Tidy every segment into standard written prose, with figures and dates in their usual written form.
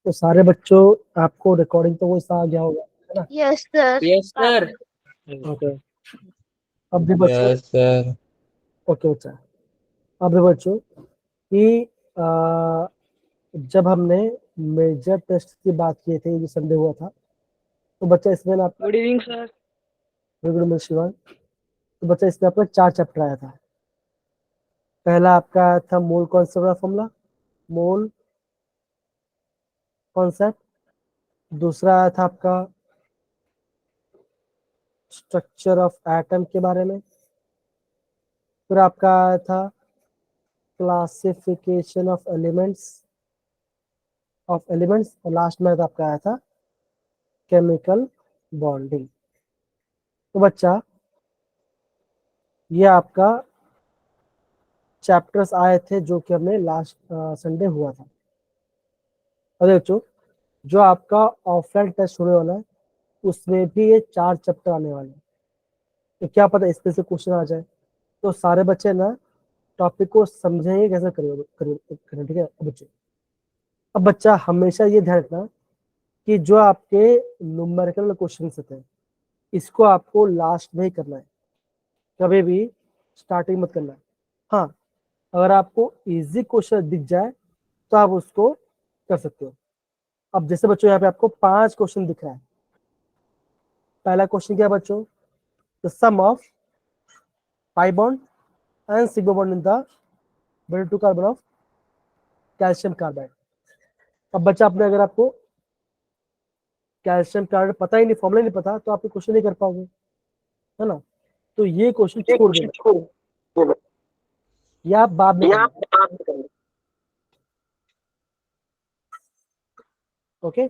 तो सारे बच्चों आपको रिकॉर्डिंग तो वो आ गया होगा, है ना? Yes sir. Yes sir. Okay, अब भी बच्चों, यस सर। ओके बच्चा, अब भी बच्चों कि जब हमने मेजर टेस्ट की बात की थी, जो संडे हुआ था, तो बच्चा इसमें आपका good evening sir. Good Shivan, तो बच्चा इसमें आपका 4 चैप्टर आया था। पहला आपका आया था mole concept of formula, mole concept. दूसरा आया था आपका स्ट्रक्चर ऑफ एटम के बारे में। फिर आपका आया था क्लासिफिकेशन ऑफ एलिमेंट्स और लास्ट में आपका आया था केमिकल बॉन्डिंग। तो बच्चा ये आपका चैप्टर्स आए थे जो कि हमने लास्ट संडे हुआ था। और बच्चों जो आपका ऑफलाइन टेस्ट होने वाला है उसमें भी ये 4 चैप्टर आने वाले हैं। तो क्या पता इसमें से क्वेश्चन आ जाए। तो सारे बच्चे ना टॉपिक को समझेंगे कैसे करें, ठीक है बच्चे? अब बच्चा हमेशा ये ध्यान रखना कि जो आपके न्यूमेरिकल क्वेश्चन होते हैं इसको आपको लास्ट में ही करना है, कभी भी स्टार्टिंग मत करना है। हाँ, अगर आपको इजी क्वेश्चन दिख जाए तो आप उसको कर सकते हो। अब जैसे बच्चों यहाँ पे आपको 5 क्वेश्चन दिख रहा है। पहला क्वेश्चन क्या है बच्चों? The sum of pi bond and sigma bond in the middle 2 carbon of calcium carbide. अब बच्चा आपने अगर आपको कैल्शियम कार्बाइड पता ही नहीं, फॉर्मूला नहीं पता, तो आप क्वेश्चन नहीं कर पाओगे, है ना? तो ये क्वेश्चन छोड़ देना या आप बाद में करना। ओके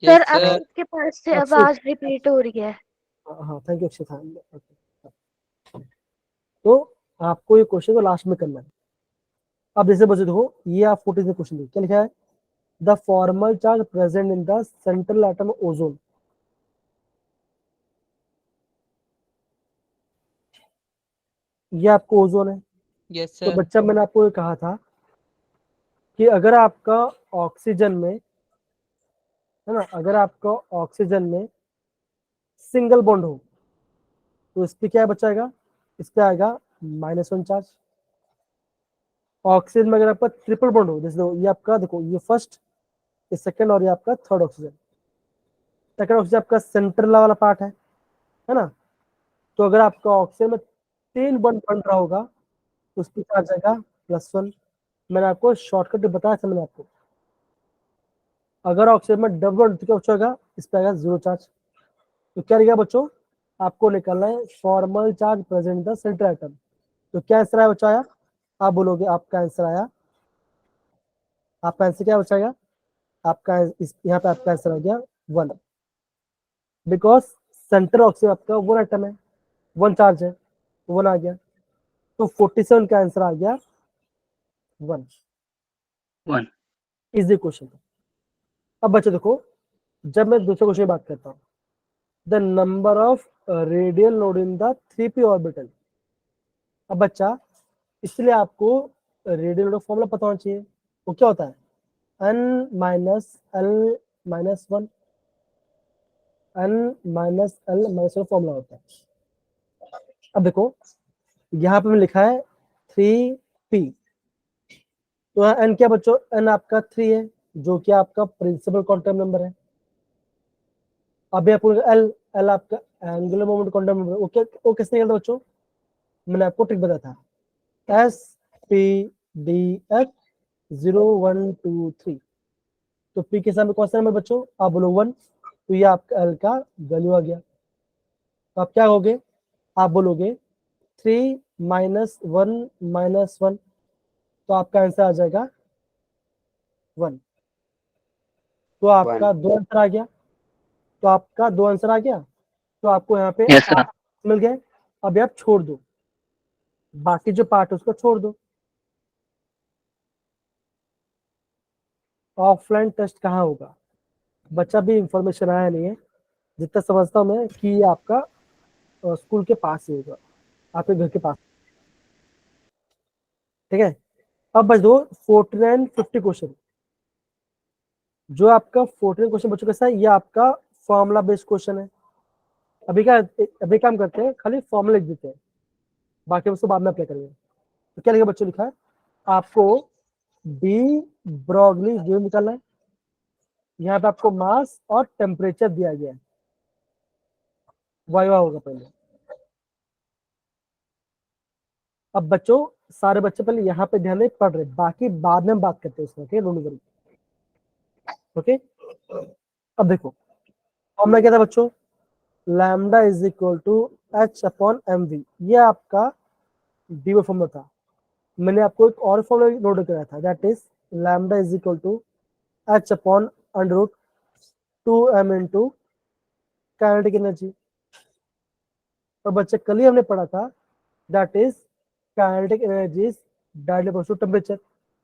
सर यस अब सर। सबके पास से अक्षय, आवाज रिपीट हो रही है। हाँ थैंक यू अक्षय। तो आपको ये क्वेश्चन को लास्ट में करना है। अब जैसे बच्चे देखो ये आप 14 क्वेश्चन देखो क्या लिखा है, the formal charge present in the central atom ozone. ये आपको ओजोन है। यस तो सर। बच्चा मैंने आपको ये कहा था कि अगर आपका ऑक्सीजन में, है ना, अगर आपका ऑक्सीजन में सिंगल बॉन्ड हो तो इस पे क्या बचाएगा, इस पे आएगा -1 चार्ज। ऑक्सीजन में अगर आपका ट्रिपल बॉन्ड हो, जैसे ये आपका देखो ये फर्स्ट, ये सेकंड और ये आपका थर्ड ऑक्सीजन। सेकंड ऑक्सीजन आपका सेंट्रल वाला पार्ट है ना? तो अगर आपका ऑक्सीजन में 3 बॉन्ड बन रहा होगा तो उस पर क्या आ जाएगा +1। मैंने आपको शॉर्टकट बताया था मैंने आपको। अगर ऑक्सीजन में डबल बॉन्ड तो क्या बचेगा, इस पे आएगा 0 चार्ज। तो क्या रहेगा बच्चों, आपको निकालना है formal charge present the central atom. तो क्या आंसर आया बच्चा? आया, आप बोलोगे आपका आंसर आया, आपका आंसर क्या बचाएगा, आपका यहाँ पे आपका आंसर आ गया 1, बिकॉज सेंट्रल ऑक्सीजन आपका 1 एटम है, 1 चार्ज है, 1 आ गया। तो 47 का आंसर आ गया 1। Easy question. अब बच्चों देखो जब मैं दूसरे क्वेश्चन की बात करता हूँ, the number of radial node in the 3p orbital. अब बच्चा इसलिए आपको रेडियल नोड फॉर्मूला पता होना चाहिए। वो क्या होता है, n minus l minus 1, n minus l minus 1 formula होता है। अब देखो यहाँ पे लिखा है 3p, तो यहाँ n क्या बच्चों, n आपका 3 है जो कि आपका प्रिंसिपल क्वांटम नंबर है। अभी आपको l आपका एंगुलर मोमेंट क्वांटम नंबर। वो किसने निकलता बच्चों, मैंने आपको ट्रिक बताया था, SPDF 0123। तो p के सामने कौन सा नंबर बच्चों, आप बोलो 1, तो ये आपका l का वैल्यू आ गया। तो आप क्या होगे, आप बोलोगे 3 माइनस 1 माइनस 1, तो आपका आंसर आ जाएगा 1। तो आपका 2 आंसर आ गया, तो आपका 2 आंसर आ गया, तो आपको यहाँ पे यस सर। मिल गए। अभी आप छोड़ दो, बाकी जो पार्ट है उसको छोड़ दो। ऑफलाइन टेस्ट कहाँ होगा बच्चा, भी इंफॉर्मेशन आया नहीं है, जितना समझता हूँ मैं कि ये आपका स्कूल के पास ही होगा, आपके घर के पास, ठीक है? अब बच दो 49 एंड 50 क्वेश्चन। जो आपका 14 क्वेश्चन बच्चों कैसा है, ये आपका फॉर्मूला बेस्ड क्वेश्चन है। अभी काम करते हैं, खाली फॉर्मूला लिख देते हैं, बाकी उसको बाद में अप्लाई करेंगे। तो क्या लिखा बच्चों, लिखा है आपको डी ब्रॉगली जो निकालना है। यहाँ पे आपको मास और टेम्परेचर दिया गया है, वाइवा होगा पहले। अब बच्चों सारे बच्चे पहले यहाँ पे ध्यान दे पढ़ रहे, बाकी बाद में हम बात करते हैं इसमें, ओके डोंट वरी। ओके अब देखो फॉर्मूला क्या था बच्चों, lambda is equal to H upon M V, ये आपका डी फॉर्मूला था। मैंने आपको एक और फॉर्मूला नोट कराया था, that is lambda is equal to H upon under root 2m into kinetic energy. और बच्चे कल ही हमने पढ़ा था, that is kinetic energy is directly proportional to temperature.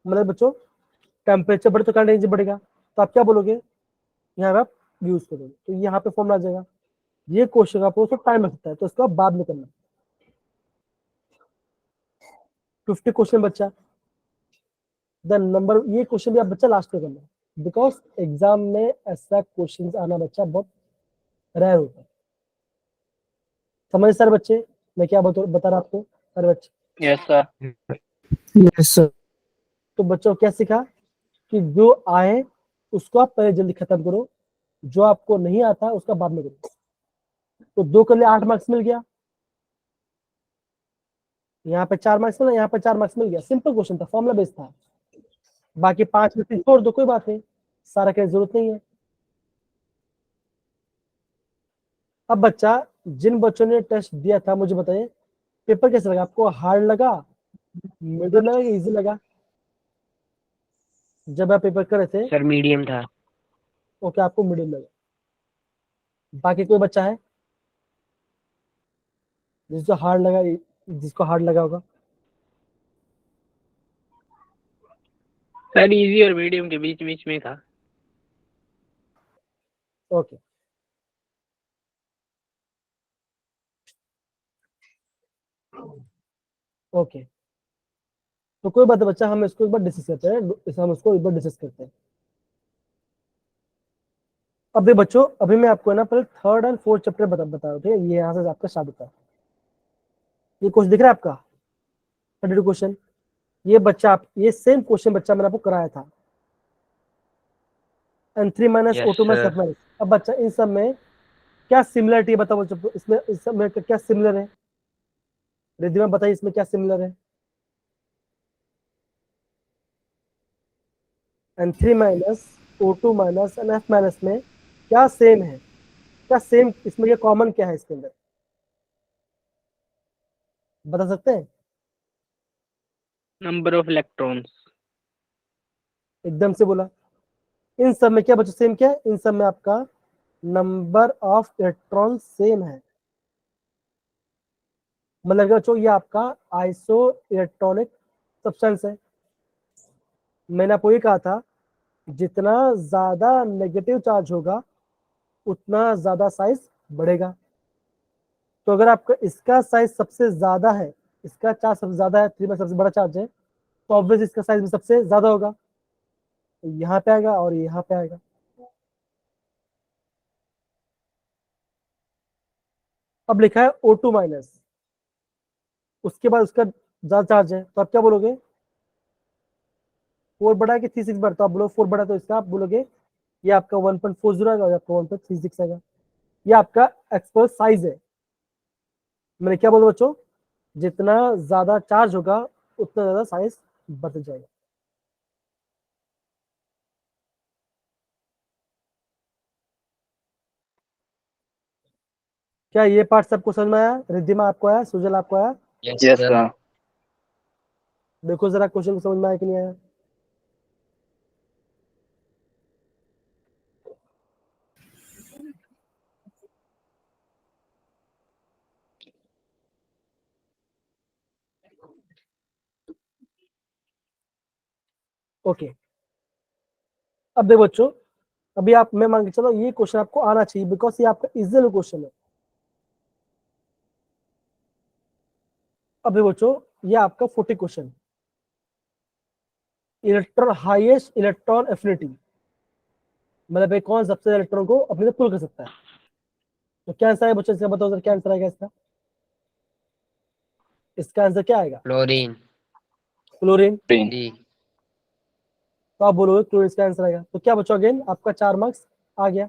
मतलब बच्चों टेम्परेचर बढ़े तो काइनेटिक एनर्जी बढ़ेगा, तो आप क्या बोलोगे, यहाँ पे आप यूज करोगे, तो यहाँ पे फॉर्मूला आ जाएगा। ये क्वेश्चन आपको उसको टाइम लगता है, तो इसको आप बाद में करना। 50 क्वेश्चन बच्चा, देन नंबर, ये क्वेश्चन भी आप बच्चा लास्ट में करना, बिकॉज एग्जाम में ऐसा क्वेश्चन आना बच्चा बहुत रेयर होता है। समझ सारे बच्चे मैं क्या बता रहा आपको सारे बच्चे। Yes sir. Yes sir. तो बच्चों क्या सीखा कि जो आए उसको आप पहले जल्दी खत्म करो, जो आपको नहीं आता उसका बाद में करो। तो 2 कर लिए 8 मार्क्स मिल गया, यहाँ पे 4 मार्क्स मिला, यहाँ पे 4 मार्क्स मिल गया। सिंपल क्वेश्चन था, फॉर्मुला बेस्ड था। बाकी 5 में से छोड़ दो, कोई बात नहीं, सारा कहने की जरूरत नहीं है। अब बच्चा जिन बच्चों ने टेस्ट दिया था मुझे बताइए पेपर कैसा लगा आपको, हार्ड लगा, मिडिल लगा, इजी लगा जब आप पेपर कर रहे थे? सर मीडियम था। ओके आपको मिडिल लगा। बाकी कोई बच्चा है जिसको हार्ड लगा, जिसको हार्ड लगा होगा? सर इजी और मीडियम के बीच बीच में था। ओके ओके तो कोई बात नहीं बच्चा, हम इसको एक बार डिस्कस करते हैं, हम इसको एक बार डिस्कस करते हैं। अब देखो बच्चों, अभी मैं आपको है ना पहले 3rd एंड 4th चैप्टर बता रहा हूँ, ठीक है? ये यहाँ से आपका स्टार्ट होता है। ये क्वेश्चन दिख रहा है आपका 32 क्वेश्चन। ये बच्चा आप, ये सेम क्वेश्चन बच्चा मैंने आपको कराया था, N3 minus yes O2 minus sir. F minus. अब बच्चा इन सब में क्या सिमिलरिटी है बताओ बच्चों, इसमें इस सब में क्या सिमिलर है, रिद्धि में बताइए इसमें क्या सिमिलर है? N3 minus O2 minus and F minus में क्या सेम है, क्या सेम इसमें, क्या कॉमन क्या है इसके अंदर, बता सकते हैं? Number of electrons. एकदम से बोला। इन सब में क्या बच्चों सेम क्या है, इन सब में आपका नंबर ऑफ इलेक्ट्रॉन सेम है। मतलब बच्चों ये आपका आइसो इलेक्ट्रॉनिक सब्सटेंस है। मैंने आपको ये कहा था जितना ज्यादा नेगेटिव चार्ज होगा उतना ज्यादा साइज बढ़ेगा। तो अगर आपका इसका साइज सबसे ज्यादा है, इसका चार्ज सबसे ज्यादा है, 3 में सबसे बड़ा चार्ज है, तो ऑब्वियस इसका साइज भी सबसे ज्यादा होगा, तो यहाँ पे आएगा और यहाँ पे आएगा। अब लिखा है O2 माइनस, उसके बाद उसका ज्यादा चार्ज है, तो आप क्या बोलोगे, 4 बड़ा है कि 3 6 बड़ा? तो आप बोलो 4 बड़ा, तो इसका आप बोलोगे ये आपका 1.40 आएगा और आपका 1.36 आएगा। ये आपका एक्सपोज साइज है। मैंने क्या बोला बच्चों, जितना ज्यादा चार्ज होगा उतना ज्यादा साइज बढ़ जाएगा। क्या ये पार्ट सबको समझ में आया? रिद्धिमा आपको आया, सुजल आपको आया? Yes sir. देखो जरा क्वेश्चन को समझ में आया कि नहीं आया? ओके अब देखो बच्चों, अभी आप, मैं मान के चलो ये क्वेश्चन आपको आना चाहिए बिकॉज ये आपका इजी क्वेश्चन है। अब देखो बच्चों, ये आपका 40 question, electron highest electron affinity, मतलब ये कौन सबसे इलेक्ट्रॉन को अपने से पुल कर सकता है। तो क्या आंसर है बच्चों, इसका बताओ सर क्या आंसर आएगा इसका। इसका आंसर क्या आएगा? क्लोरीन। क्लोरीन। डी। तो आप बोलोगे क्लोरीन इसका आंसर आएगा। तो क्या बच्चों, अगेन आपका 4 मार्क्स आ गया।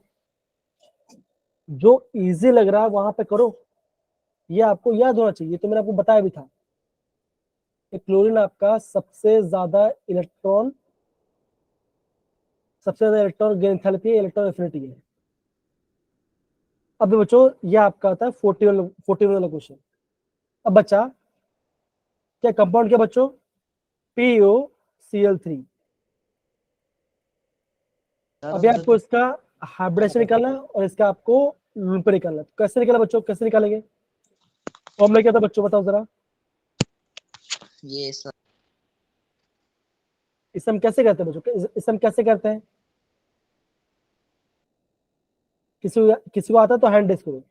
जो इजी लग रहा है वहां पे करो, ये आपको याद होना चाहिए। तो मैंने आपको बताया भी था कि क्लोरीन आपका सबसे ज्यादा इलेक्ट्रॉन गेन एंथैल्पी है, इलेक्ट्रॉन एफिनिटी है। अब बच्चों ये आपका आता है 41 वाला क्वेश्चन। अब बच्चा क्या कंपाउंड, क्या बच्चों, POCl3। अभी आपको इसका हाइब्रिडेशन निकालना है और इसका आपको लून पे निकालना है। तो कैसे निकाला बच्चों, कैसे निकालेंगे? फॉर्मूला क्या था बच्चों, बताओ जरा। ये सब इसे हम कैसे करते हैं बच्चों, इसे हम कैसे करते हैं? किसी को आता है तो हैंड रेस करो।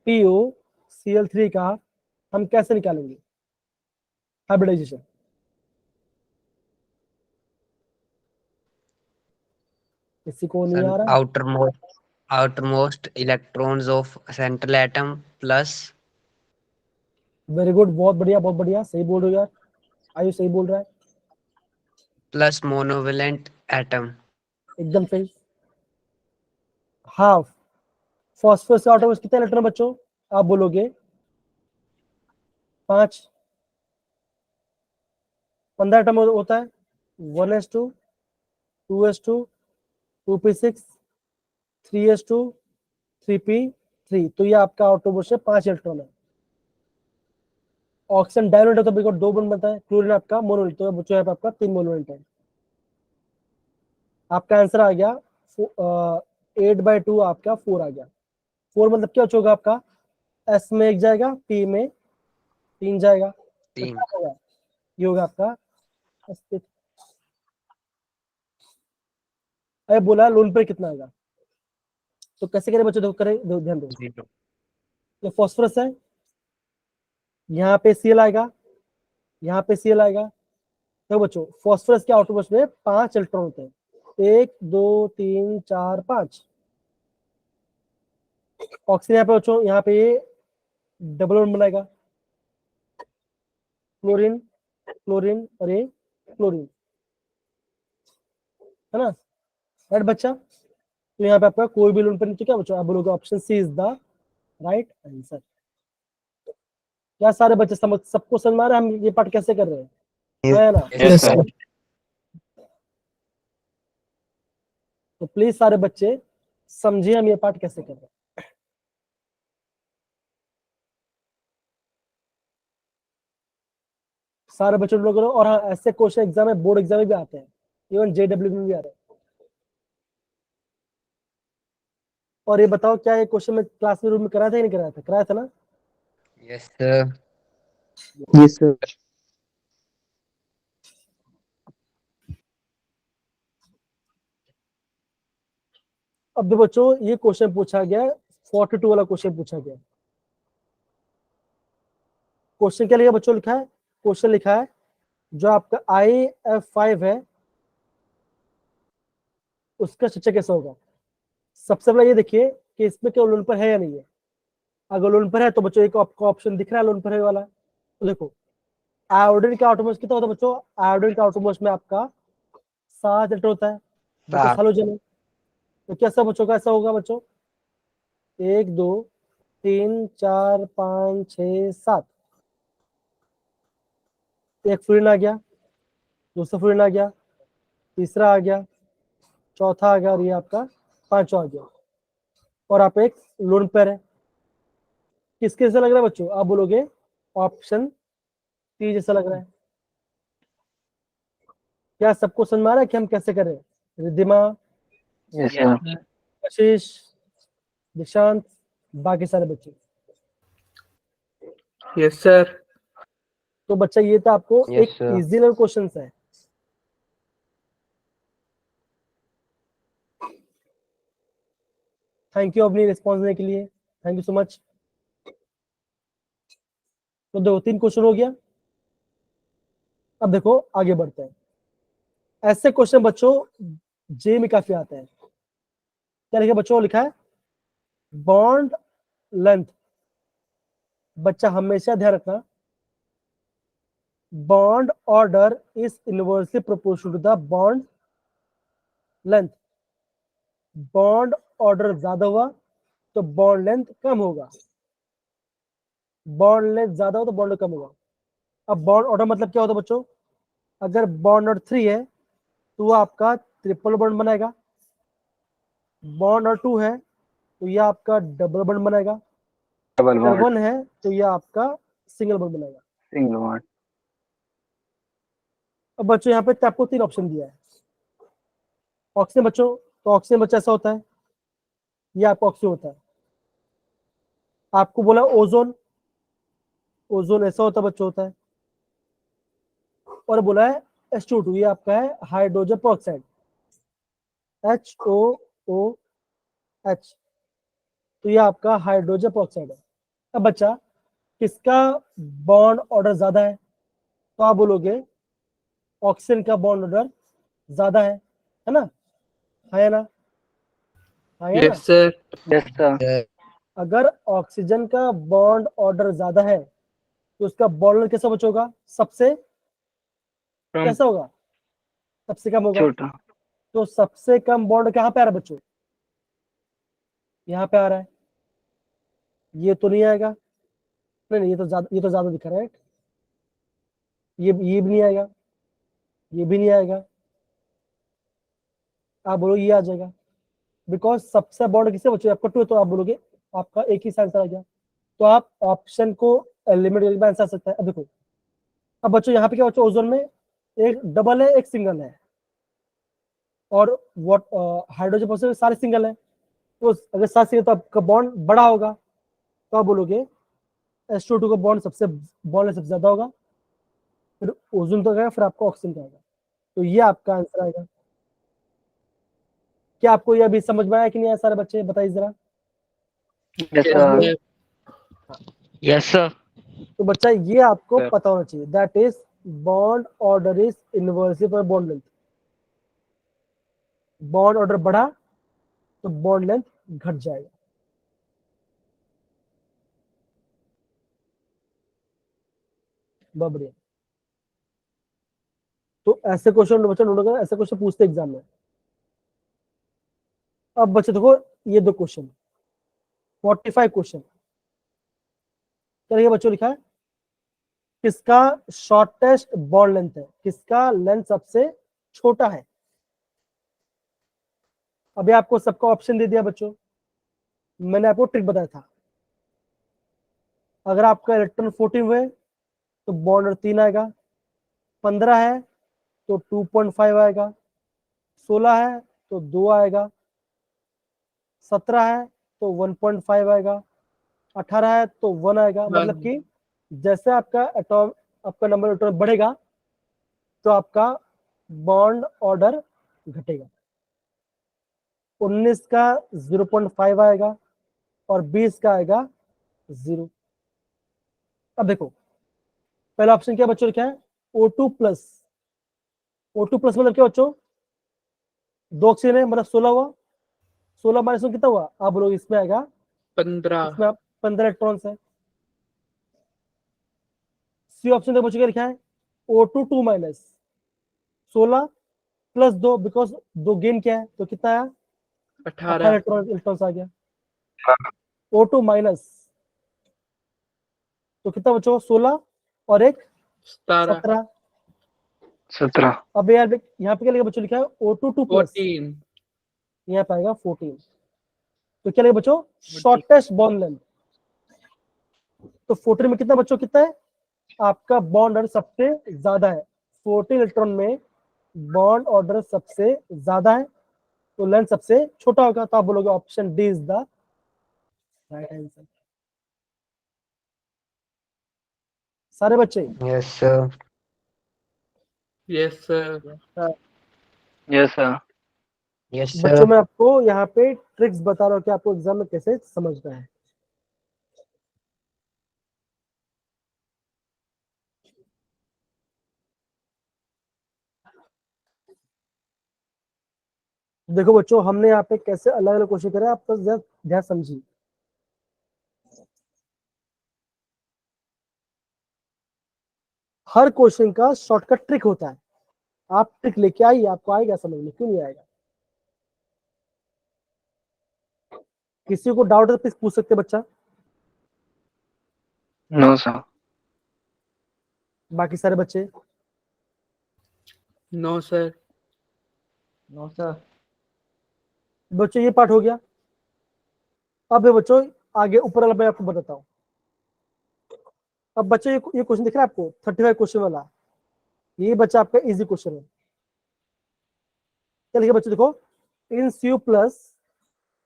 POCl3 का हम कैसे निकालेंगे हाइब्रिडाइजेशन? किसी को नहीं आ रहा? outermost electrons of central atom plus very good, बहुत बढ़िया बहुत बढ़िया, सही बोल रहे हो यार, आयु सही बोल रहा है, monovalent atom एकदम सही। हाँ, फॉस्फोरस का आटोमस कितने इलेक्ट्रॉन बच्चों, आप बोलोगे 5, 15 एटम होता है। 1s2, 2s2, 2p6, 3s2, 3p3। तो ये आपका आउटोमोस्ट में 5 इलेक्ट्रॉन है। ऑक्सीजन डायमोनेट है तो बिल्कुल 2 बॉन्ड बनता है। क्लोरीन आपका मोनोलेट, तो बच्चों यहाँ पे आपका 3 मोनोलेट है। आपका आंसर आ गया 8/2, आपका 4 आ गया। 4 मतलब क्या होगा आपका, एस में 1 जाएगा, पी में 3 जाएगा, तो 3 क्या होगा, ये होगा आपका अस्तित्व। अरे बोला लोन पर कितना आएगा, तो कैसे करें बच्चों, देखो करें, ध्यान दो। 0 ये फॉस्फोरस है, यहाँ पे Cl आएगा, यहाँ पे Cl आएगा। तो बच्चों फॉस्फोरस के आउटरमोस्ट में 5 इलेक्ट्रॉन होते हैं, 1 2 3 4 5। ऑक्सीजन यहाँ पे बच्चों, यहाँ पे डबल बॉन्ड बनाएगा, क्लोरीन क्लोरीन और ये क्लोरीन, है ना, राइट बच्चा। तो यहाँ पे आपका कोई भी लोन पर नहीं, तो क्या बच्चों आप बोलोगे option C is the right answer. क्या सारे बच्चे समझ, सबको समझ में आ रहा है हम ये पार्ट कैसे कर रहे हैं, है ना? Yes sir. तो प्लीज सारे बच्चे समझिए हम ये पार्ट कैसे कर रहे हैं। सारे बच्चों लोग करो। और हाँ, ऐसे क्वेश्चन एग्जाम में, बोर्ड एग्जाम में भी आते हैं, इवन JW में भी आ रहे हैं। और ये बताओ क्या ये क्वेश्चन में क्लास में रूम में कराया था या नहीं कराया था, कराया था ना? yes sir yes sir. अब देखो बच्चों ये क्वेश्चन पूछा गया, 42 वाला क्वेश्चन पूछा गया। क्वेश्चन क्या लिखा बच्चों, लिखा है, क्वेश्चन लिखा है जो आपका IF5 है उसका स्ट्रक्चर कैसा होगा। सबसे पहले ये देखिए कि इसमें क्या लोन पर है या नहीं है। अगर लोन पर है तो बच्चों एक आपको ऑप्शन दिख रहा है लोन पर है वाला, तो देखो आयोडीन का आटोमोस्ट कितना होता है बच्चों, आयोडीन का आटोमोस्ट में आपका 7 लीटर होता है, बिल्कुल 7 हेलोजन है। तो कैसा बच्चों का ऐसा होगा बच्चों, 1 2 3 4 5 6 7, एक फ्लोरीन आ गया, दूसरा फ्लोरीन आ गया, तीसरा आ गया, चौथा आ गया और ये आपका पांचवा आ गया। और आप एक लोन पेयर है, किसके जैसा लग रहा है बच्चों, आप बोलोगे ऑप्शन सी जैसा लग रहा है। क्या सबको समझ में आ रहा है कि हम कैसे कर रहे हैं? Riddhima, yes sir. आशीष, दिशांत, बाकी सारे बच्चे। Yes sir. तो बच्चा ये था आपको yes एक sir इजी लेवल क्वेश्चन है। थैंक यू अपनी रिस्पॉन्स देने के लिए, थैंक यू सो मच। तो 2 3 क्वेश्चन हो गया। अब देखो आगे बढ़ते हैं। ऐसे क्वेश्चन बच्चों जे में काफी आते हैं। क्या लिखा बच्चों, लिखा है बॉन्ड लेंथ। बच्चा हमेशा ध्यान रखना, bond order is inversely proportional to the bond length. Bond order ज्यादा हुआ तो बॉन्ड लेंथ कम होगा, बॉन्ड लेंथ ज्यादा हो तो बॉन्ड कम होगा। अब बॉन्ड ऑर्डर मतलब क्या होता है बच्चों, अगर बॉन्ड ऑर्डर 3 है तो वो आपका ट्रिपल बॉन्ड बनाएगा, बॉन्ड ऑर्डर 2 है तो ये आपका डबल बॉन्ड बनाएगा, डबल अगर बॉन्ड 1 है तो ये आपका सिंगल बॉन्ड बनाएगा। Single bond. अब बच्चों यहाँ पे आपको 3 ऑप्शन दिया है। ऑक्सीजन बच्चों, तो ऑक्सीजन बच्चा ऐसा होता है, ये आपका ऑक्सीजन होता है। आपको बोला ओजोन, ओजोन ऐसा होता बच्चों होता है। और बोला है H2O, ये आपका है हाइड्रोजन पेरोक्साइड, HOOH, तो ये आपका हाइड्रोजन पेरोक्साइड है। अब बच्चा किसका बॉन्ड ऑर्डर ज्यादा है, तो आप बोलोगे ऑक्सीजन का बॉन्ड ऑर्डर ज्यादा है ना, है ना, है ना। Yes sir. Yes sir. Sir. अगर ऑक्सीजन का बॉन्ड ऑर्डर ज्यादा है तो उसका बॉन्ड ऑर्डर कैसा बचोगा, सबसे कम। कैसा होगा, सबसे कम होगा। छोटा। तो सबसे कम बॉन्ड कहाँ पे आ रहा है बच्चों, यहाँ पे आ रहा है, ये तो नहीं आएगा, नहीं नहीं, ये तो ज्यादा दिख रहा है, ये भी नहीं आएगा, ये भी नहीं आएगा। आप बोलो ये आ जाएगा, बिकॉज सबसे बॉन्ड किससे बच्चों आपका 2 है, तो आप बोलोगे आपका एक ही आंसर आ गया। तो आप ऑप्शन को एलिमिनेट करके आंसर आ सकता है। अब देखो, अब बच्चों यहाँ पे क्या बच्चों, ओजोन में एक डबल है एक सिंगल है, और वॉट हाइड्रोजन परसेंट सारे सिंगल है। तो अगर सात सिंगल तो आपका बॉन्ड बड़ा होगा, तो आप बोलोगे H2O का बॉन्ड सबसे ज्यादा होगा, फिर ओजोन तो आएगा, फिर आपका ऑक्सीजन का आएगा। तो ये आपका आंसर आएगा। क्या आपको ये अभी समझ में आया कि नहीं आया सारे बच्चे, बताइए जरा। Yes sir. Yes, sir. तो बच्चा ये आपको सर। पता होना चाहिए, that is bond order is inversely for bond length. Bond order बढ़ा तो बॉन्ड लेंथ घट जाएगा। बहुत बढ़िया। तो ऐसे क्वेश्चन बच्चा नोट करो, ऐसे क्वेश्चन पूछते एग्जाम में। अब बच्चे देखो, ये 2 क्वेश्चन, 45 क्वेश्चन। चलिए बच्चों, लिखा है किसका शॉर्टेस्ट बॉन्ड लेंथ है, किसका लेंथ सबसे छोटा है। अभी आपको सबका ऑप्शन दे दिया बच्चों, मैंने आपको ट्रिक बताया था। अगर आपका इलेक्ट्रॉन 14 हुए तो बॉन्ड नंबर 3 आएगा, 15 है तो 2.5 आएगा, 16 है तो 2 आएगा, 17 है तो 1.5 आएगा, 18 है तो 1 आएगा। मतलब कि जैसे आपका एटॉम, आपका नंबर इलेक्ट्रॉन बढ़ेगा तो आपका बॉन्ड ऑर्डर घटेगा। 19 का 0.5 आएगा और 20 का आएगा 0। अब देखो, पहला ऑप्शन क्या बच्चों, क्या है O2 प्लस। O2 प्लस मतलब क्या बच्चों, 2 ऑक्सीजन है, मतलब 16 हुआ, 16 माइनस कितना हुआ, आप बोलोगे इसमें आएगा 15। इसमें आप 15 इलेक्ट्रॉन्स है। सी ऑप्शन देखो बच्चों क्या लिखा है, O2 2 minus 16 plus 2, because 2 gain क्या है तो कितना आया, 18 18। इलेक्ट्रॉन्स आ गया। O2 माइनस तो कितना बच्चों, 16 और एक 17। 17। 17। अब यार यहाँ पे क्या लिखा बच्चों, लिखा है O2 2 प्लस, 14। यहाँ पे आएगा 14। तो क्या लिखा बच्चों, शॉर्टेस्ट बॉन्ड लेंथ। तो 14 में कितना बच्चों, कितना है आपका बॉन्ड ऑर्डर सबसे ज्यादा है, 14 इलेक्ट्रॉन में बॉन्ड ऑर्डर सबसे ज्यादा है, तो लेंथ सबसे छोटा होगा। तो आप बोलोगे option D is the right answer. सारे बच्चे, Yes, sir. Yes sir. Yes sir. Yes, बच्चों sir. मैं आपको यहाँ पे ट्रिक्स बता रहा हूँ कि आपको एग्जाम में कैसे समझना है। देखो बच्चों, हमने यहाँ पे कैसे अलग अलग क्वेश्चन करे, आप तो ध्यान समझिए। हर क्वेश्चन का शॉर्टकट ट्रिक होता है, आप ट्रिक लेके आइए, आपको आएगा समझ में, क्यों नहीं आएगा? किसी को डाउट है तो पूछ सकते बच्चा। No sir. बाकी सारे बच्चे नो सर। No sir. बच्चों ये पार्ट हो गया। अब ये बच्चों आगे ऊपर वाला मैं आपको बताता हूँ। अब बच्चों ये क्वेश्चन दिख रहा है आपको, 35 क्वेश्चन वाला, ये बच्चा आपका इजी क्वेश्चन है। चलिए बच्चों देखो, in CU plus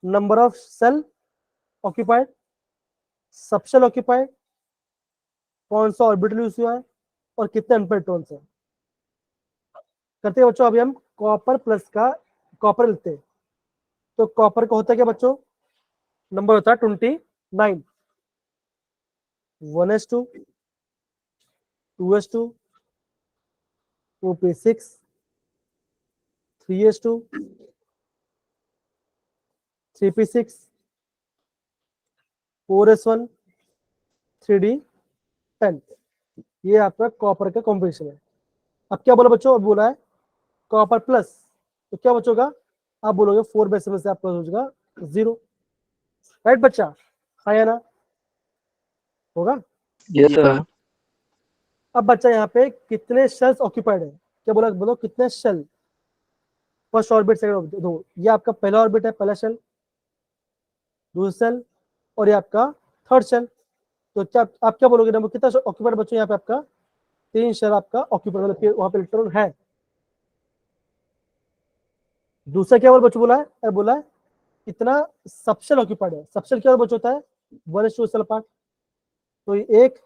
number of shell occupied, subshell occupied, कौन सा ऑर्बिटल यूज हुआ है, और कितने अनपेड इलेक्ट्रॉन्स है। करते हैं बच्चों, अभी हम कॉपर प्लस का कॉपर लेते हैं। तो कॉपर का होता है क्या बच्चों, नंबर होता है 29, 1s2, 2s2, 2p6, 3s2, 3p6, 4s1, 3d10। ये आपका कॉपर का कॉम्बिनेशन है। अब क्या बोला बच्चों, अब बोला है कॉपर प्लस, तो क्या बचोगा, आप बोलोगे 4/7 से आपका हो जाएगा 0। राइट बच्चा, हाँ या ना, होगा? Yes sir. अब बच्चा यहाँ पे कितने शेल्स ऑक्यूपाइड है, क्या बोला, बोलो कितने shell, first orbit second orbit, दो, ये आपका पहला ऑर्बिट है, पहला शेल, दूसरा शेल, और ये आपका थर्ड शेल। तो क्या आप क्या बोलोगे, नंबर कितना ऑक्यूपाइड बच्चों, यहाँ पे आपका 3 शेल आपका ऑक्यूपाइड, मतलब वहां पे इलेक्ट्रॉन है। दूसरा क्या बोला बच्चों, बोला है, बोला है कितना सबशेल ऑक्यूपाइड है। सबशेल क्या बच्चों होता है, 1:2 सेल पार्ट। तो ये 1,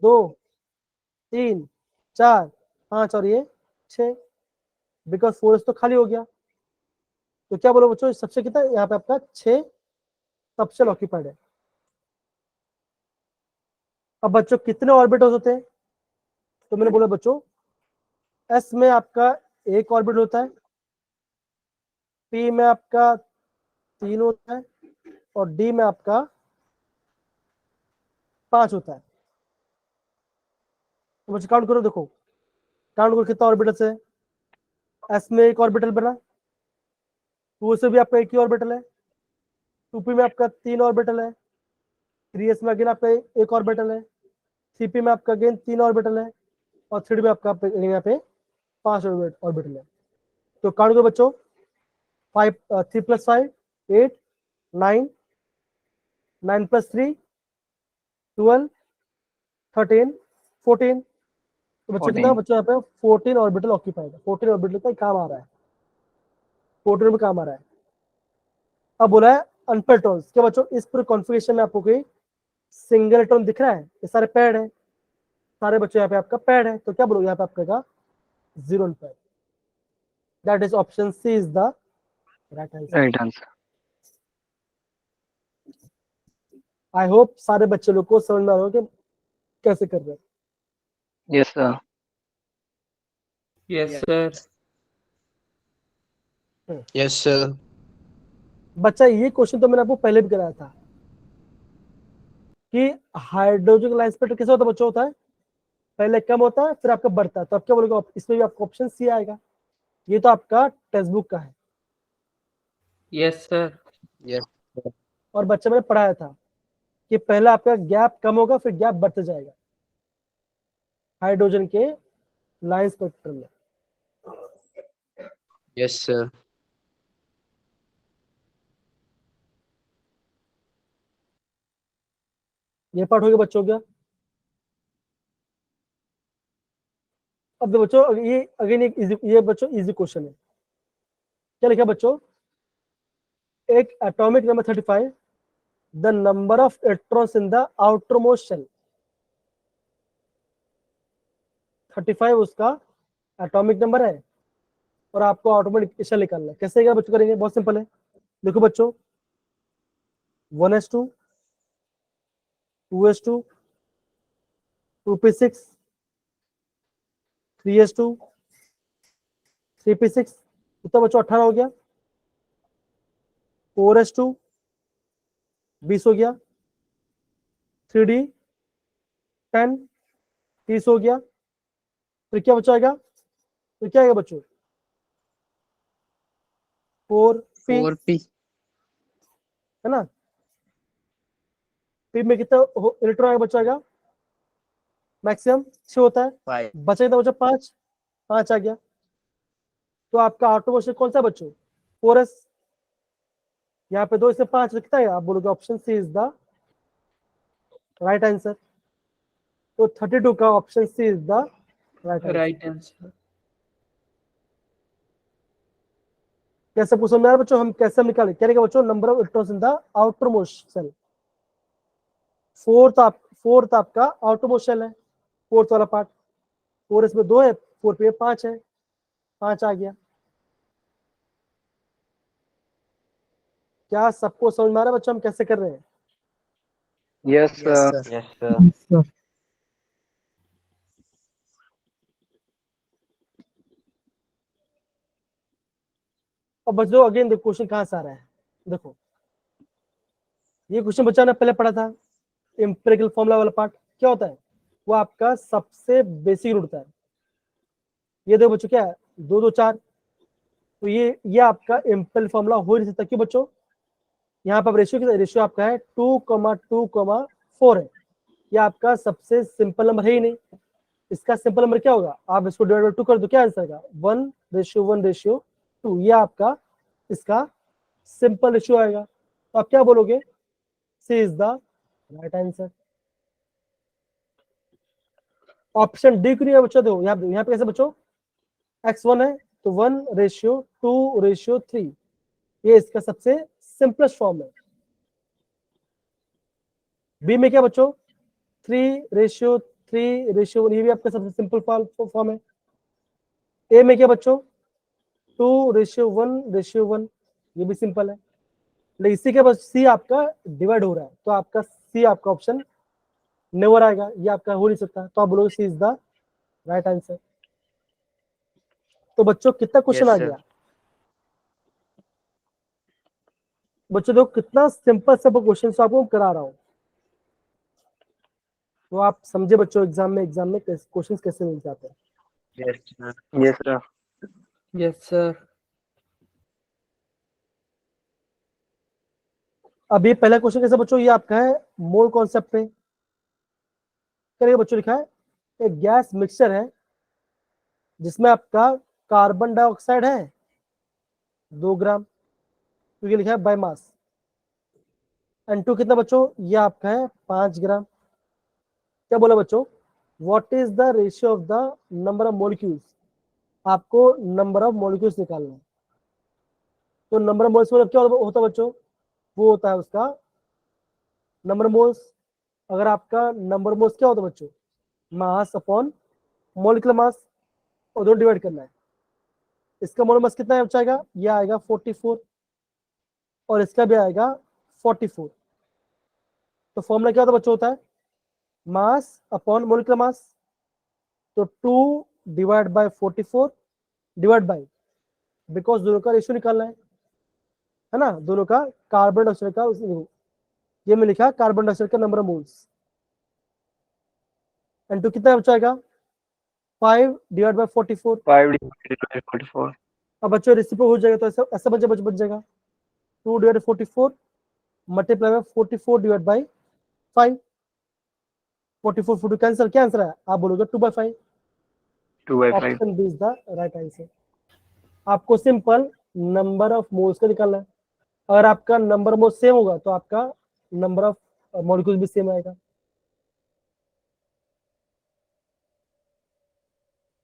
2, 3, 4, 5 और ये 6, बिकॉज 4s तो खाली हो गया। तो क्या बोलो बच्चों, सबसे कितना यहाँ पे आपका 6 सबशेल ऑक्यूपाइड है। अब बच्चों कितने ऑर्बिटल्स होते हैं, तो मैंने बोला बच्चों, एस में आपका एक ऑर्बिटल होता है, पी में आपका 3 होता है, और डी में आपका 5 होता है। तो बच्चों काउंट करो, देखो काउंट करो कितना ऑर्बिटल्स है। एस में एक ऑर्बिटल बना, 2 से भी आपका एक ही ऑर्बिटल है, 2p में आपका 3 ऑर्बिटल है, 3s में अगेन आपका एक ऑर्बिटल है, 3p में आपका अगेन 3 ऑर्बिटल है, और 3d में आपका यहाँ पे 5 ऑर्बिटल है। तो काउंट करो बच्चों, 5 3 + 5 8, 9, 9 + 3 12, 13, 14। तो बच्चों कितना 14। बच्चों यहाँ पे 14 ऑर्बिटल ऑक्यूपाइड है। 14 ऑर्बिटल का काम आ रहा है, 14 में काम आ रहा है। अब बोला है अनपेड इलेक्ट्रॉन्स, क्या बच्चों इस पूरे कॉन्फ़िगरेशन में आपको कोई सिंगल इलेक्ट्रॉन दिख रहा है, ये सारे पैड है, सारे बच्चों यहाँ पे आपका पैड है, तो क्या बोलोगे यहाँ पे आपका 0 unpaired. That is option C is the right answer. Right answer. I hope सारे बच्चे लोग को समझ में आ रहा हो कि कैसे कर रहे हैं। Yes sir. Yes sir. Yes sir. बच्चा ये क्वेश्चन तो मैंने आपको पहले भी कराया था कि हाइड्रोजन लाइन स्पेक्ट्रम कैसे होता है बच्चों, होता है पहले कम होता है फिर आपका बढ़ता है। तो अब क्या बोलोगे, इसमें भी आपका ऑप्शन सी आएगा। ये तो आपका टेक्स्ट बुक का है, यस सर। यस। और बच्चे मैंने पढ़ाया था कि पहले आपका गैप कम होगा फिर गैप बढ़ते जाएगा हाइड्रोजन के लाइन स्पेक्ट्रम में। Yes sir. ये पार्ट हो गया बच्चों का। अब देखो बच्चों, ये अगेन एक इजी, ये बच्चों इजी क्वेश्चन है। क्या लिखा बच्चों, एक atomic number 35, the number of electrons in the outermost shell. 35 उसका एटॉमिक नंबर है, और आपको ऑटोमेटिक शेल निकालना है। कैसे क्या बच्चों करेंगे, बहुत सिंपल है। देखो बच्चों, 1s2, 2s2, 2p6, 3s2, 3p6, कितना बच्चों 18 हो गया। 4s2 20 हो गया, 3d 10 30 हो गया, फिर क्या बचाएगा, फिर क्या आएगा बच्चों, 4p 4p है ना। p में कितना इलेक्ट्रॉन आएगा बचाएगा, मैक्सिमम 6 होता है, 5 बचेगा बचा 5, 5 आ गया। तो आपका आउटर मोशन कौन सा बच्चों, 4s, यहाँ पे 2 इसमें 5 लिखता है, आप बोलोगे option C is the right answer. तो 32 का option C is the right answer. Right answer. कैसे पूछो मेरा बच्चों, हम कैसे हम निकाले, क्या रहेगा बच्चों, number of electrons in the outermost shell. Fourth आपका आउटर मोस्ट शेल है, फोर्थ वाला पार्ट, 4 इसमें 2 है, 4 पे 5 है, 5 आ गया। क्या सबको समझ में आ रहा है बच्चों हम कैसे कर रहे हैं। Yes yes sir. sir yes sir. अब बच्चों अगेन देखो क्वेश्चन कहाँ से आ रहा है, देखो ये क्वेश्चन बच्चों ने पहले पढ़ा था, एम्पिरिकल फॉर्मूला वाला पार्ट क्या होता है, वो आपका सबसे बेसिक रूट होता है। ये देखो बच्चों क्या है, 2 2 4, तो ये आपका एम्पिरिकल फॉर्मूला हो नहीं सकता, क्यों बच्चों, यहाँ पर रेशियो आपका है 2,2,4 है, ये आपका सबसे सिंपल नंबर है ही नहीं। इसका सिंपल नंबर क्या होगा, आप इसको डिवाइड बाय 2 कर दो, क्या आंसर आएगा, 1:1:2, ये आपका इसका सिंपल रेशियो आएगा। तो आप क्या बोलोगे, C is the right answer. Option D क्यों नहीं है बच्चों, देखो यहाँ पे कैसे बच्चों, x1 है तो 1:2:3, ये इसका सबसे सिंपलेस्ट फॉर्म है। बी में क्या बच्चों, 3:3:1, ये भी आपका सबसे सिंपल फॉर्म है। ए में क्या बच्चों, 2:1:1, ये भी सिंपल है। लेकिन इसी के बाद सी आपका डिवाइड हो रहा है, तो आपका सी आपका ऑप्शन नेवर आएगा, ये आपका हो नहीं सकता, तो आप बोलोगे C is the right answer. तो बच्चों कितना क्वेश्चन yes आ sir गया, बच्चों देखो कितना सिंपल सिंपल क्वेश्चन आपको करा रहा हूं, तो आप समझे बच्चों एग्जाम में क्वेश्चन कैसे मिल जाते हैं। yes sir yes sir. Yes sir. अब ये पहला क्वेश्चन कैसे बच्चों, ये आपका है मोल कॉन्सेप्ट पे, करिए बच्चों, लिखा है एक गैस मिक्सचर है जिसमें आपका कार्बन डाइऑक्साइड है 2 ग्राम, क्योंकि लिखा है बाय मास, N2 कितना बच्चों, ये आपका है 5 ग्राम। क्या बोला बच्चों, what is the ratio of the number of molecules, आपको नंबर ऑफ मॉलिक्यूल्स निकालना है। तो नंबर ऑफ मोल्स मतलब क्या होता है बच्चों, वो होता है उसका नंबर मोल्स। अगर आपका नंबर मोल्स क्या होता है बच्चों, मास अपॉन मॉलिक्यूलर मास, और दो डिवाइड करना है। इसका मोलर मास कितना बचाएगा, ये आएगा 44, और इसका भी आएगा 44। तो फॉर्मूला क्या होता है बच्चों, होता है मास अपॉन मॉलिक्यूलर मास, तो 2 divide by 44 divide bye, because दोनों का रेशियो निकालना है ना, दोनों का कार्बन डाइऑक्साइड का, ये में लिखा कार्बन डाइऑक्साइड का नंबर ऑफ मोल्स, N2 कितना बचाएगा, 5 डिवाइड बाय 44। 5 divided by 44। अब बच्चों रेसिप्रोकल हो जाएगा, तो ऐसा ऐसा बच जाएगा 2 divide 44 multiply by 44 divide by 5, 44 42 cancel, क्या आंसर है, आप बोलोगे 2/5। 2/5। Option B is the right answer. आपको सिंपल नंबर ऑफ मोल्स का निकालना है, अगर आपका नंबर मोल सेम होगा तो आपका नंबर ऑफ मॉलिक्यूल भी सेम आएगा।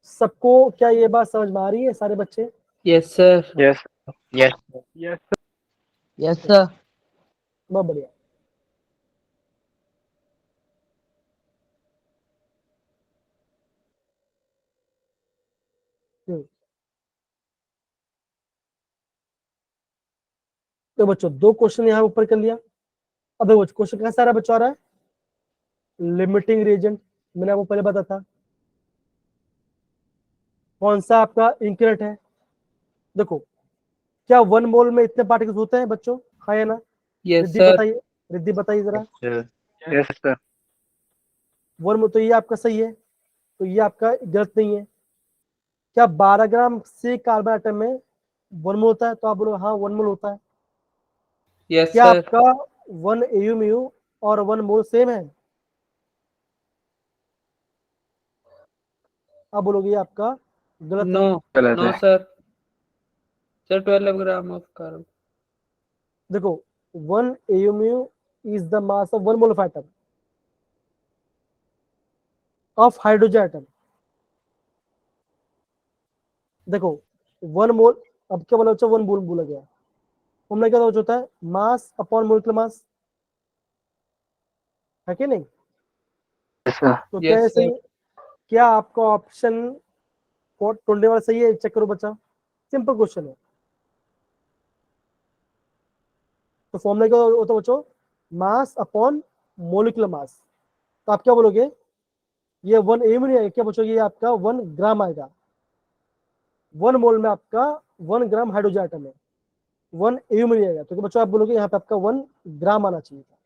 सबको क्या ये बात समझ में आ रही है सारे बच्चे, yes sir. Yes. yes yes. yes sir बहुत बढ़िया। तो बच्चों 2 क्वेश्चन यहाँ ऊपर कर लिया। अब देखो क्वेश्चन कहाँ सारा बच्चा आ रहा है, लिमिटिंग रिएजेंट, मैंने आपको पहले बताया था, कौन सा आपका इंक्रेट है। देखो क्या 1 मोल में इतने पार्टिकल्स होते हैं बच्चों, हाँ या ना? Yes, Riddhi sir. बताइए, रिद्धि बताइए जरा। Sir. Yes, sir. वर्म तो ये आपका सही है, तो ये आपका गलत नहीं है। क्या 12 ग्राम से कार्बन आइटम में 1 मोल होता है? तो आप बोलो हाँ 1 मोल होता है। Yes, क्या sir. आपका 1 AU और 1 मोल सेम है? आप बोलोगे ये आपका गलत है। No. गलत No, है। sir. Sir, 12 gram of carbon. देखो 1 AU is the mass of 1 mole of atom of hydrogen atom. देखो 1 मोल, अब क्या बोला बच्चा? 1 मोल बोला गया। फॉर्मूला क्या होता है? मास अपॉन मोलिकुलर मास, है कि नहीं? Yes, sir. तो क्या Yes, है sir. सही? क्या आपका ऑप्शन ढूंढने वाला सही है? चेक करो बच्चा, सिंपल क्वेश्चन है। तो फॉर्मूला क्या होता है बच्चों? Mass upon molecular mass. तो आप क्या बोलोगे? ये 1 एम नहीं आएगा, क्या बच्चों? ये आपका 1 ग्राम आएगा। 1 मोल में आपका 1 ग्राम हाइड्रोजन एटम है, 1 एम नहीं आएगा। तो बच्चों आप बोलोगे यहाँ पे आपका 1 ग्राम आना चाहिए था,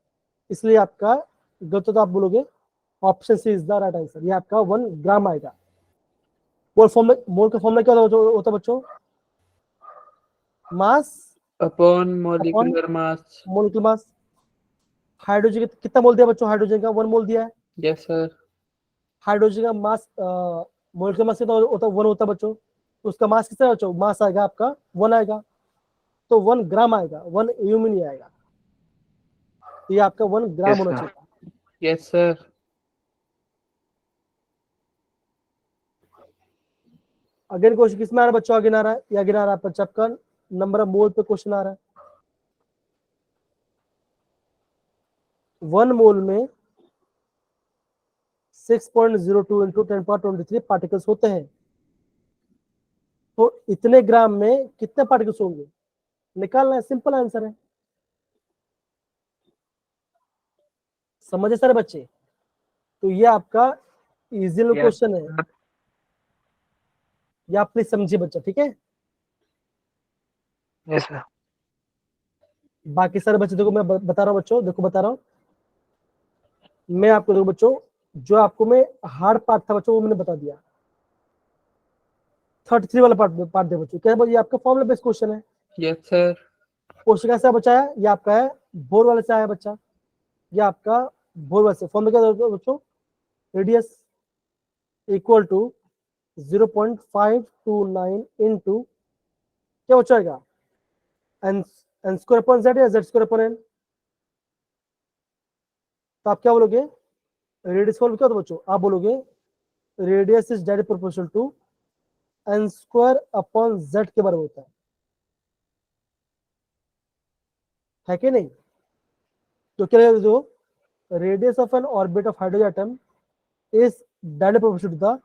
इसलिए आपका गलत होता। आप बोलोगे option C is the right answer, ये आपका 1 ग्राम आएगा। मोल का फॉर्मूला क्या होता है बच्चों? मास Upon upon molecular mass. Molecular mass. Hydrogen कितना मोल दिया बच्चों? हाइड्रोजन का 1 मोल दिया है। Yes, sir. हाइड्रोजन का मास मोलिकुलर मास कितना होता है? 1 होता है बच्चों। तो उसका मास कितना है बच्चों? मास आएगा आपका 1 आएगा, तो 1 ग्राम आएगा, 1 एम नहीं आएगा। तो ये आपका 1 ग्राम Yes, होना sir. चाहिए। Yes, sir. अगेन क्वेश्चन किस में आ रहा है बच्चों? आगे आ रहा है या आगे आ रहा है? बच्चा आपका नंबर ऑफ मोल पे क्वेश्चन आ रहा है। 1 मोल में 6.02 इंटू 10⁻23 पार्टिकल्स होते हैं। तो इतने ग्राम में कितने पार्टिकल्स होंगे? निकालना है, सिंपल आंसर है। समझे सारे बच्चे? तो ये आपका इजी Yes, क्वेश्चन है, sir. ये आप प्लीज समझिए बच्चा, ठीक है? Yes, sir. बाकी सारे बच्चे देखो मैं बता रहा हूँ बच्चों, देखो बता रहा हूँ मैं आपको। देखो बच्चों, जो आपको मैं हार्ड पार्ट था बच्चों वो मैंने बता दिया। 33 वाला पार्ट दे बच्चों, क्या है? ये आपका फॉर्मुला बेस्ड क्वेश्चन है। Yes, sir. क्वेश्चन कैसे है बच्चा? है ये आपका है बोर वाले से आया बच्चा, ये आपका बोर वाले से। फॉर्मुला क्या होता है बच्चों? रेडियस इक्वल टू 0.529 इंटू क्या बच्चा आएगा? एन स्क्वायर अपॉन जेड या जेड स्क्वायर अपॉन एन। तो आप क्या बोलोगे? रेडियस फॉर्म क्या होता है बच्चों? आप बोलोगे radius is direct proportional to N square upon Z के बराबर होता है कि नहीं? तो क्या लगेगा? जो radius of N orbit of hydrogen atom is direct proportional to the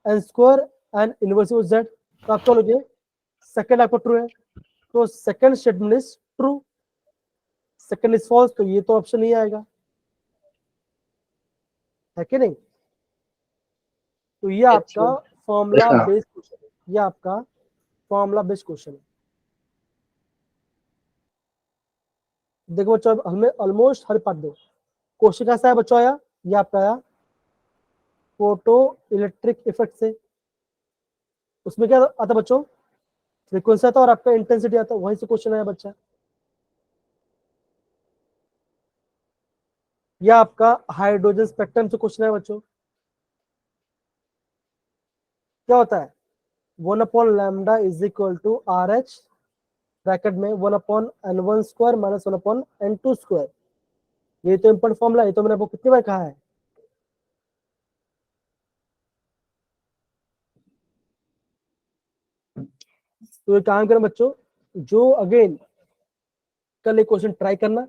N square and inverse of Z. तो आप क्या बोलोगे? सेकंड आपका ट्रू है, तो second statement is true, second is false, तो ये तो ऑप्शन नहीं आएगा, है कि नहीं? तो ये Yes, आपका sir. Formula sir. Based question है, ये आपका फॉर्मूला बेस्ड क्वेश्चन है। देखो बच्चों अब हमें ऑलमोस्ट हर पार्ट दो क्वेश्चन कैसा है बच्चों आया? ये आपका आया फोटो इलेक्ट्रिक इफेक्ट से। उसमें क्या आता बच्चों? फ्रीक्वेंसी आता और आपका इंटेंसिटी आता, वहीं से क्वेश्चन आया बच्चा। यह आपका हाइड्रोजन स्पेक्ट्रम से क्वेश्चन है बच्चों। क्या होता है? 1 upon lambda is equal to R H bracket में 1 upon n1 square minus 1 upon n2 square. ये तो इंपॉर्टेंट फॉर्मूला है, तो मैंने आपको कितनी बार कहा है? तो ये काम करें बच्चों, जो अगेन कल एक क्वेश्चन ट्राई करना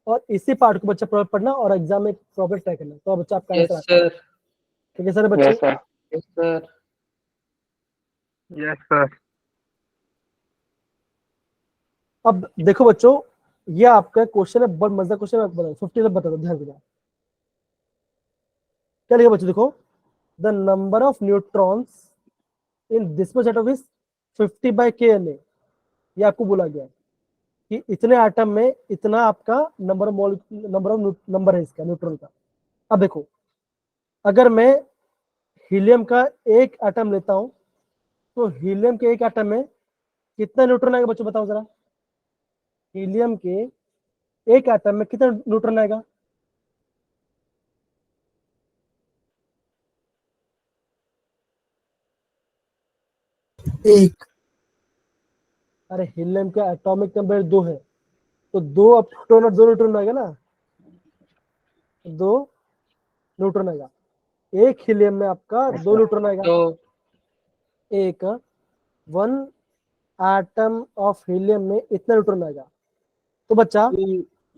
और इसी पार्ट को बच्चा प्रॉपर पढ़ना और एग्जाम में प्रॉपर ट्राई करना, तो बच्चा आपका आंसर Yes, आता है। sir. ठीक है सर बच्चे? Yes, sir. Yes, sir. Yes, sir. अब देखो बच्चों, ये आपका क्वेश्चन है, बहुत मजेदार क्वेश्चन है, आपको बता 50 बता दो, ध्यान देना। क्या लिखा बच्चों? देखो the number of neutrons in this much atom is 50 by KNA, ये आपको बोला गया है। कि इतने एटम में इतना आपका नंबर है इसका न्यूट्रॉन का। अब देखो, अगर मैं हीलियम का एक एटम लेता हूं तो हीलियम के एक एटम में कितना न्यूट्रॉन आएगा बच्चों, बताओ जरा। हीलियम के एक एटम में कितना न्यूट्रॉन आएगा? एक। अरे हीलियम का एटॉमिक नंबर 2 है, तो 2 प्रोटॉन और 2 न्यूट्रॉन आएगा ना, 2 न्यूट्रॉन आएगा। एक हीलियम में आपका 2 न्यूट्रॉन आएगा। तो एक 1 एटम ऑफ हीलियम में इतना न्यूट्रॉन आएगा। तो बच्चा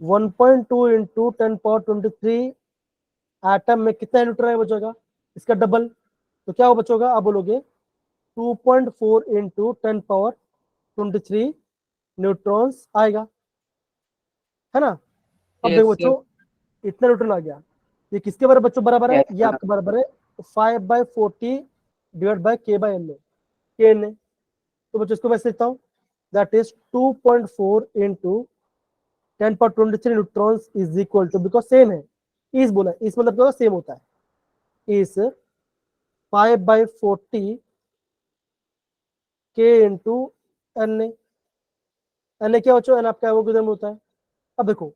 1.2 इंटू 10⁻23 एटम में कितना न्यूट्रॉन है बचेगा, इसका डबल। तो क्या हो बचोगा, आप बोलोगे 2.4 इंटू 10⁻23 न्यूट्रॉन्स आएगा, है ना। अब Yes, देखो sir. बच्चों, इतना न्यूट्रॉन आ गया। ये किसके बराबर बच्चों बराबर है? Yes, ये sir. आपके बराबर है 5/40 डिवाइड बाय K/N है। तो बच्चों इसको मैं लिखता हूँ, that is 2.4 into 10⁻23 neutrons is equal to, because same है, इस बोला, इस मतलब क्या सेम होता है, इस 5/40 K इंटू N। N क्या बच्चों, N आपका वो किधर में होता है। अब देखो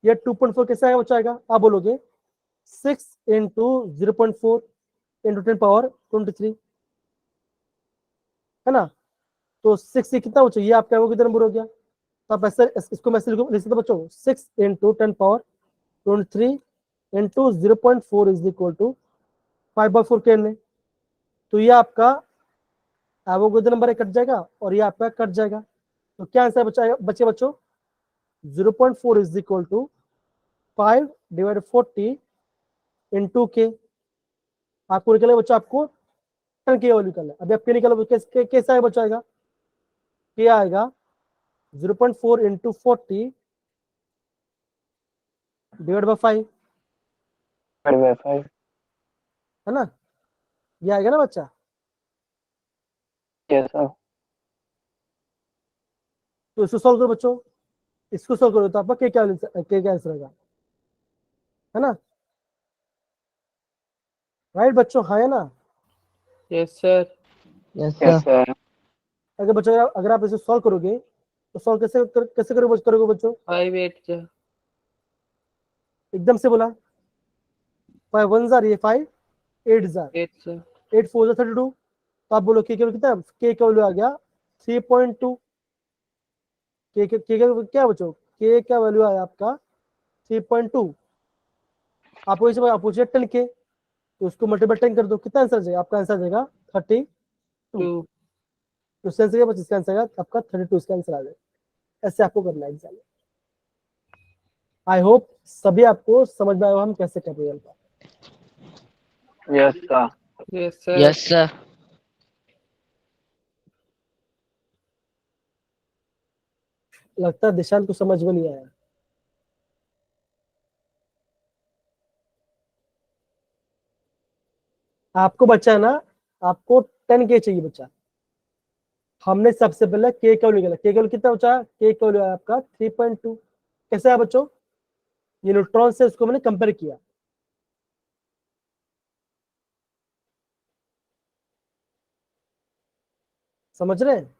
ये 2.4 कैसे आएगा बच्चों, आएगा आप बोलोगे 6 इंटू 0.4 इंटू 10⁻23, है ना। तो 6 से कितना बच्चों, ये आपका वो किधर नंबर हो गया। तो आप ऐसे इसको मैं लिख सकता बच्चों, 6 into 10⁻23 into 0.4 is equal to 5/4 के। तो ये आपका एवोगैड्रो नंबर कट जाएगा और ये आपका कट जाएगा। तो क्या आंसर बचे बच्चों, 0.4 इज इक्वल टू 5/40 इंटू के। आपको निकले बच्चों, आपको टन की वैल्यू निकलना है। अभी आपके निकलो कैसा है बच्चों, आएगा के आएगा 0.4 इंटू 40 डिवाइड बाय 5, 5/5. है ना। ये आएगा ना बच्चा। Yes, sir. तो इसको सॉल्व करो बच्चों, इसको सॉल्व करो तो आपका क्या आंसर आएगा, है ना। राइट बच्चों, हाँ है ना। Yes, sir. Yes Yes, sir. sir. अगर बच्चों अगर आप इसे सॉल्व करोगे तो सॉल्व कैसे करोगे बच्चों, 5 8 जा. एकदम से बोला, 5 1 जार, ये 5 8 जार, 8 sir. 8 4 32। तो आप बोलो के कितना, के का वैल्यू आ गया 3.2। के क्या बच्चों, के का वैल्यू आया आपका 3.2। आपको इसे आप पूछिए 10 के, तो उसको मल्टीपल 10 कर दो, कितना आंसर आ जाएगा आपका, आंसर आ जाएगा 32। 2. तो इसका आंसर क्या बच्चों, इसका आंसर आएगा आपका 32, इसका आंसर आ जाएगा। ऐसे आपको करना है एग्जाम में। आई होप सभी आपको समझ में आया हम कैसे कर रहे हैं। Yes, sir. Yes, sir. Yes sir. लगता है दिशांत को समझ में नहीं आया। आपको बच्चा है ना, आपको 10 के चाहिए बच्चा। हमने सबसे पहले के का वैल्यू निकाला, के का वैल्यू कितना बचा, के का वैल्यू आया आपका 3.2। कैसे है बच्चों, ये न्यूट्रॉन से उसको मैंने कंपेयर किया। समझ रहे हैं,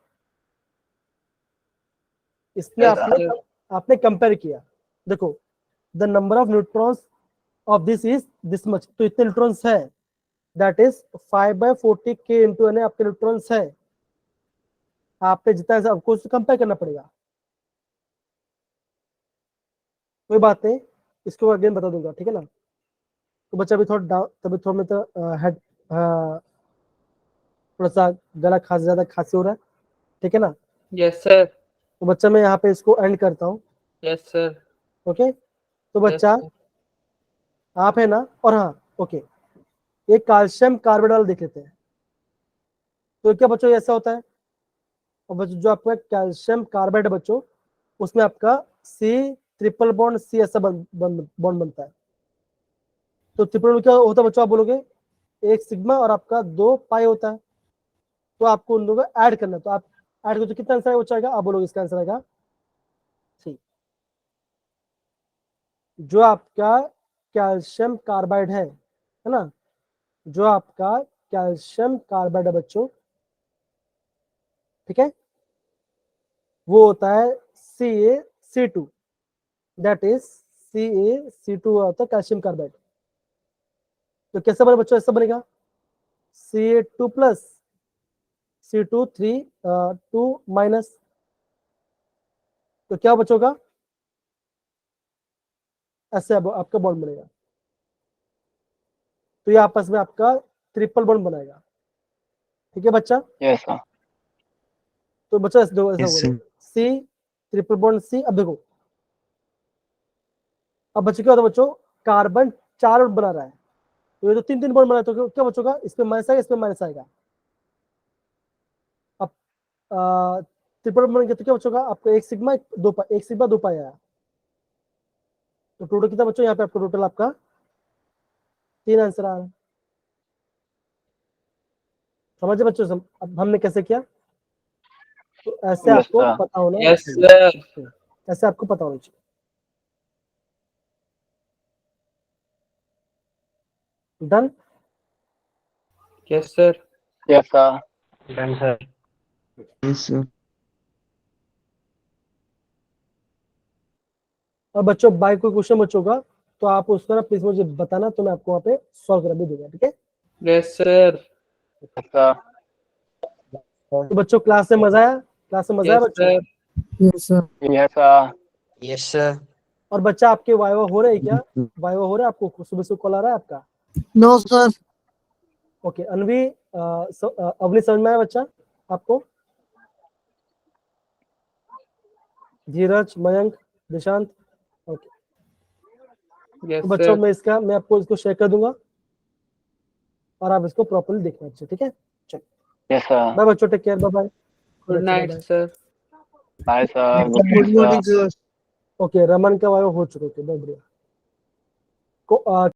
इसमें Yes, आपने sir. आपने कंपेयर किया। देखो the number of neutrons of this is this much, तो इतने न्यूट्रॉन्स है, दैट इज 5/40 के इंटू एन आपके न्यूट्रॉन्स है। आपने जितना है आपको उससे कंपेयर करना पड़ेगा। कोई बात नहीं, इसको अगेन बता दूंगा, ठीक है ना। तो बच्चा अभी थोड़ा डाउन, तभी थोड़ा मतलब हेड, थोड़ा सा गला खांसी, ज्यादा खांसी हो रहा है, ठीक है ना। Yes, sir. तो बच्चा मैं यहाँ पे इसको एंड करता हूँ, Yes, sir. ओके। तो Yes, बच्चा sir. आप है ना, और हाँ ओके, एक कैल्शियम कार्बोनाइल देख लेते हैं। तो क्या बच्चों ऐसा होता है, और बच्चों जो आपका कैल्शियम कार्बाइड है बच्चों, उसमें आपका सी ट्रिपल बॉन्ड सी ऐसा बॉन्ड बनता है। तो ट्रिपल बॉन्ड क्या होता है बच्चों, आप बोलोगे एक सिग्मा और आपका 2 पाई होता है। तो आपको उन दोनों को ऐड करना है, तो आप ऐड करो तो कितना आंसर आएगा, आप बोलोगे इसका आंसर आएगा थ्री। जो आपका कैल्शियम कार्बाइड है ना, जो आपका कैल्शियम कार्बाइड है बच्चों, ठीक है, वो होता है CaC2, दैट इज CaC2 होता है कैल्शियम कार्बाइड। तो कैसे बने बच्चों, ऐसा बनेगा Ca2 प्लस C2 3 2 माइनस, तो क्या बच्चों का, ऐसे आपका बॉन्ड बनेगा। तो ये आपस में आपका ट्रिपल बॉन्ड बनाएगा, ठीक है बच्चा। Yes, sir. तो बच्चा ऐसा Yes, बोलो sir. C triple bond C। अब देखो, अब बच्चों क्या होता है बच्चों, कार्बन 4 बना रहा है, तो ये तो 3 3 बॉन्ड बना है, तो क्या बच्चों का, इसमें माइनस आएगा, इसमें माइनस आएगा। अब ट्रिपल बॉन्ड तो क्या बच्चों का, आपको 1 सिग्मा 2 पाई, 1 सिग्मा 2 पाई आया, तो टोटल कितना बच्चों, यहाँ पे आपको टोटल आपका 3 आंसर आ रहा है। समझे बच्चों, अब हमने कैसे किया, तो ऐसे Yes, आपको sir. पता होना Yes, चाहिए। sir. ऐसे आपको पता होना चाहिए। Done. Yes, sir. Yes, sir. Done, sir. Yes, sir. और बच्चों बाय कोई क्वेश्चन बच्चों का, तो आप उसको ना प्लीज मुझे बताना, तो मैं आपको वहाँ पे सॉल्व कर भी दूंगा, ठीक है। Yes, sir. Yes, sir. तो बच्चों क्लास में मजा आया, क्लास में मजा आया Yes, बच्चों। sir. Yes, sir. Yes, sir. Yes, sir. और बच्चा आपके वाइवा हो रहे हैं क्या, वाइवा हो रहा है आपको, सुबह से कॉल आ रहा है आपका। No, sir. ओके अनवी, अवनी समझ में आया बच्चा आपको, धीरज, मयंक, निशांत, ओके। Yes, तो बच्चों sir. मैं आपको इसको शेयर कर दूंगा, और आप इसको प्रॉपर्ली देखना बच्चे, ठीक है। Yes, sir. बाय बच्चों, take care, bye bye. Good night, sir. Bye, sir. Good Good night, morning, sir. sir. Okay Raman का वाइवा हो चुका है, ओके बहुत बढ़िया।